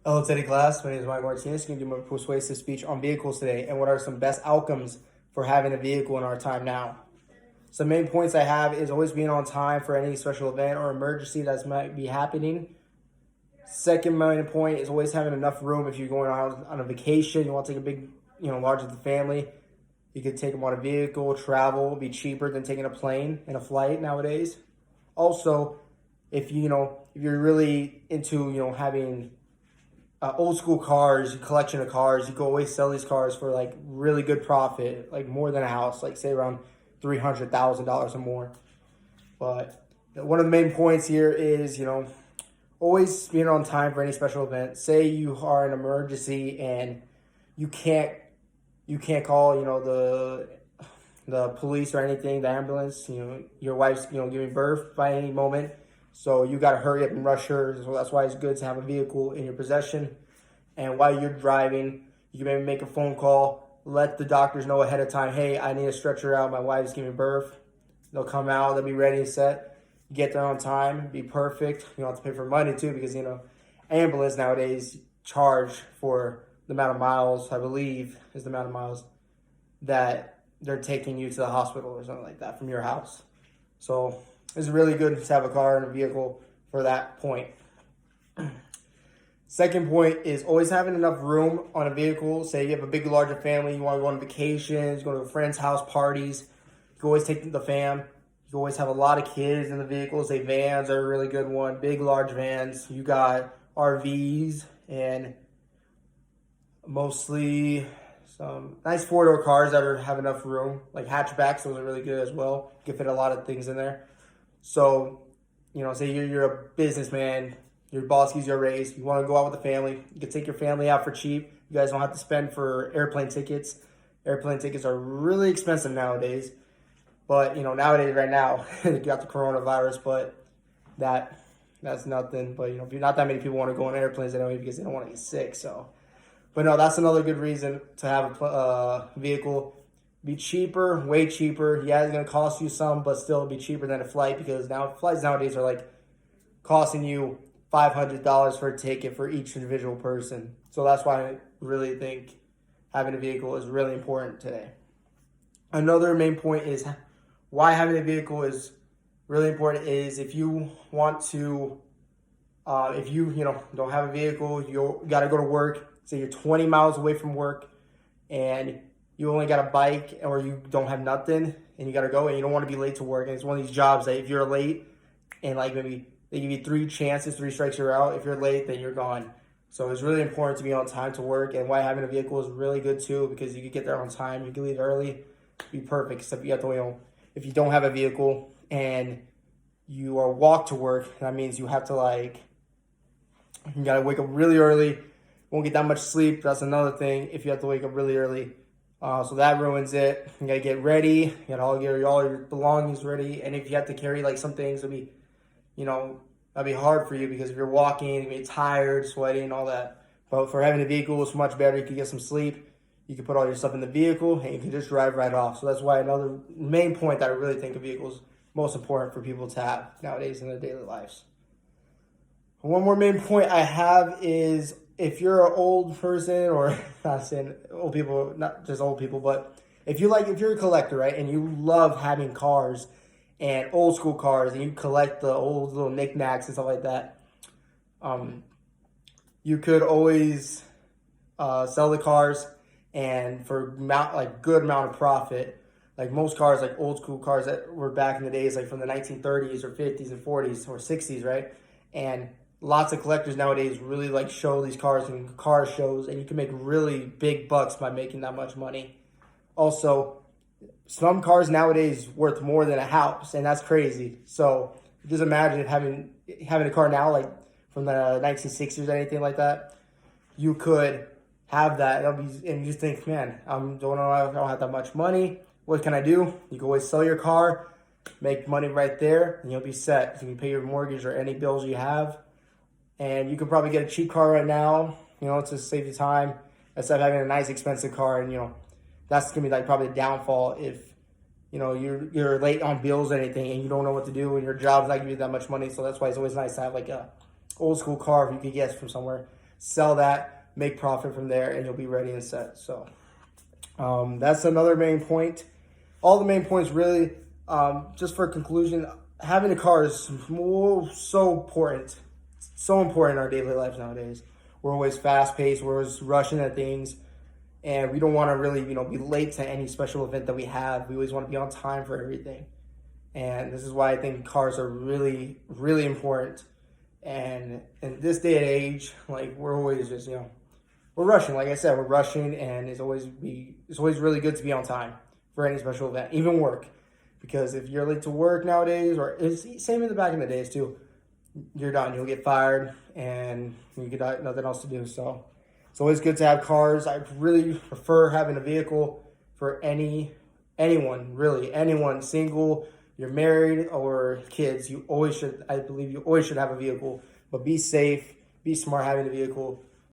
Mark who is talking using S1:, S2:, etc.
S1: Hello, Teddy class. My name is Mike Martinez. I'm going to do my persuasive speech on vehicles today and what are some best outcomes for having a vehicle in our time now. Some main points I have is always being on time for any special event or emergency that might be happening. Second main point is always having enough room if you're going out on a vacation. You want to take a big, large of the family. You could take them on a vehicle, travel, be cheaper than taking a plane and a flight nowadays. Also, if you're really into, having old school cars, collection of cars, you can always sell these cars for like really good profit, like more than a house, like say around $300,000 or more. But one of the main points here is, always being on time for any special event. Say you are in an emergency and you can't call, the police or anything, the ambulance. Your wife's, giving birth by any moment. So you got to hurry up and rush her. So that's why it's good to have a vehicle in your possession. And while you're driving, you can maybe make a phone call, let the doctors know ahead of time, hey, I need a stretcher out. My wife's giving birth. They'll come out. They'll be ready and set. You get there on time. Be perfect. You don't have to pay for money, too, because, ambulance nowadays charge for the amount of miles, I believe, is the amount of miles that they're taking you to the hospital or something like that from your house. So it's really good to have a car and a vehicle for that point. Second point is always having enough room on a vehicle. Say you have a big, larger family, you want to go on vacations, go to a friend's house, parties. You can always take the fam. You can always have a lot of kids in the vehicles. Say vans are a really good one. Big, large vans. You got RVs and mostly some nice four-door cars that have enough room. Like hatchbacks, those are really good as well. You can fit a lot of things in there. So, say you're a businessman, your boss gives you a raise, you want to go out with the family, you can take your family out for cheap. You guys don't have to spend for airplane tickets. Airplane tickets are really expensive nowadays. But, nowadays, right now, you got the coronavirus, but that's nothing. But, not that many people want to go on airplanes anyway because they don't want to get sick. So, but no, that's another good reason to have a vehicle. Be cheaper, way cheaper. Yeah, it's going to cost you some, but still be cheaper than a flight because now flights nowadays are like costing you $500 for a ticket for each individual person. So that's why I really think having a vehicle is really important today. Another main point is why having a vehicle is really important is if you want to, if you don't have a vehicle, you got to go to work. Say you're 20 miles away from work and you only got a bike or you don't have nothing and you got to go and you don't want to be late to work. And it's one of these jobs that if you're late and like maybe they give you 3 chances, 3 strikes, you're out. If you're late, then you're gone. So it's really important to be on time to work. And why having a vehicle is really good too because you can get there on time. You can leave early, be perfect. Except you have to, if you don't have a vehicle and you are walk to work, that means you have to you got to wake up really early. Won't get that much sleep. That's another thing if you have to wake up really early. So that ruins it. You gotta get ready. You gotta all your belongings ready. And if you have to carry some things, it'll be, that'd be hard for you because if you're walking, you're gonna be tired, sweaty, and all that. But for having a vehicle, it's much better. You can get some sleep. You can put all your stuff in the vehicle, and you can just drive right off. So that's why another main point that I really think a vehicle is most important for people to have nowadays in their daily lives. One more main point I have is if you're an old person, or not saying old people, not just old people, but if you're a collector, right, and you love having cars and old school cars, and you collect the old little knickknacks and stuff like that, you could always sell the cars and for good amount of profit. Like most cars, like old school cars that were back in the days, like from the 1930s or 50s and 40s or 60s, right? And lots of collectors nowadays really show these cars in car shows, and you can make really big bucks by making that much money. Also, some cars nowadays worth more than a house, and that's crazy. So just imagine if having a car now, like from the 1960s or anything like that, you could have that, and you just think, man, I don't have that much money. What can I do? You can always sell your car, make money right there, and you'll be set. You can pay your mortgage or any bills you have. And you could probably get a cheap car right now, to save you time instead of having a nice expensive car. And, that's going to be probably the downfall if, you're late on bills or anything and you don't know what to do and your job's not giving you that much money. So that's why it's always nice to have a old school car if you could get from somewhere. sell that, make profit from there, and you'll be ready and set. So that's another main point. All the main points really, just for conclusion, having a car is so important. So important in our daily lives nowadays. We're always fast paced, we're always rushing at things, and we don't want to really, be late to any special event that we have. We always want to be on time for everything. And this is why I think cars are really, really important. And in this day and age, like, we're always just, we're rushing. Like I said, we're rushing, and it's always really good to be on time for any special event, even work. Because if you're late to work nowadays, or it's same in the back in the days too, you're done. You'll get fired, and you got nothing else to do. So it's always good to have cars. I really prefer having a vehicle for anyone, really, anyone, single, you're married, or kids. I believe you always should have a vehicle. But be safe, be smart having a vehicle.